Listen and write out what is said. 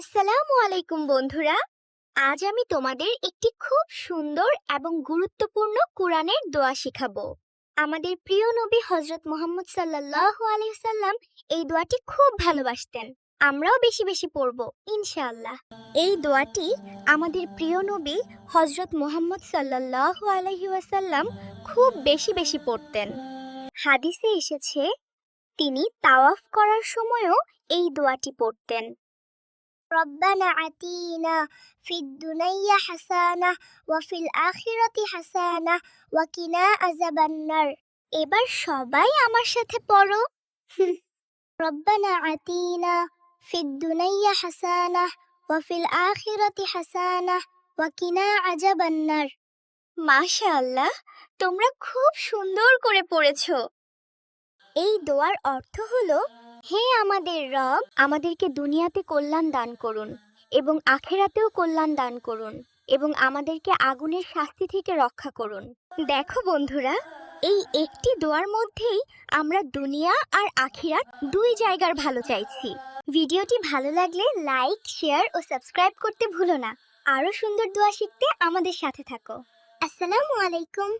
আসসালামু আলাইকুম বন্ধুরা। আজ আমি তোমাদের একটি খুব সুন্দর এবং গুরুত্বপূর্ণ কোরআনের দোয়া শেখাবো। আমাদের প্রিয় নবী হযরত মুহাম্মদ সাল্লাল্লাহু আলাইহি ওয়াসাল্লাম এই দোয়াটি খুব ভালোবাসতেন। আমরাও বেশি বেশি পড়ব ইনশাআল্লাহ। এই দোয়াটি আমাদের প্রিয় নবী হযরত মুহাম্মদ সাল্লাল্লাহু আলাইহি ওয়াসাল্লাম খুব বেশি বেশি পড়তেন। হাদিসে এসেছে তিনি তাওয়াফ করার সময়ও এই দোয়াটি পড়তেন। ربنا آتنا في الدنيا حسنة وفي الآخرة حسنة وقنا عذاب النار। এবার সবাই আমার সাথে পড়ো। ربنا آتنا في الدنيا حسنة وفي الآخرة حسنة وقنا عذاب النار। মাশাআল্লাহ, তোমরা খুব সুন্দর করে পড়েছো। এই দোয়ার অর্থ হলো, হে আমাদের রব, আমাদেরকে দুনিয়াতে কল্যাণ দান করুন এবং আখিরাতেও কল্যাণ দান করুন এবং আমাদেরকে আগুনের শাস্তি থেকে রক্ষা করুন। দেখো বন্ধুরা, এই একটি দোয়ার মধ্যেই আমরা দুনিয়া আর আখিরাত দুই জায়গার ভালো চাইছি। ভিডিওটি ভালো লাগলে লাইক, শেয়ার ও সাবস্ক্রাইব করতে ভুলো না। আরো সুন্দর দোয়া শিখতে আমাদের সাথে থাকো। আসসালামু আলাইকুম।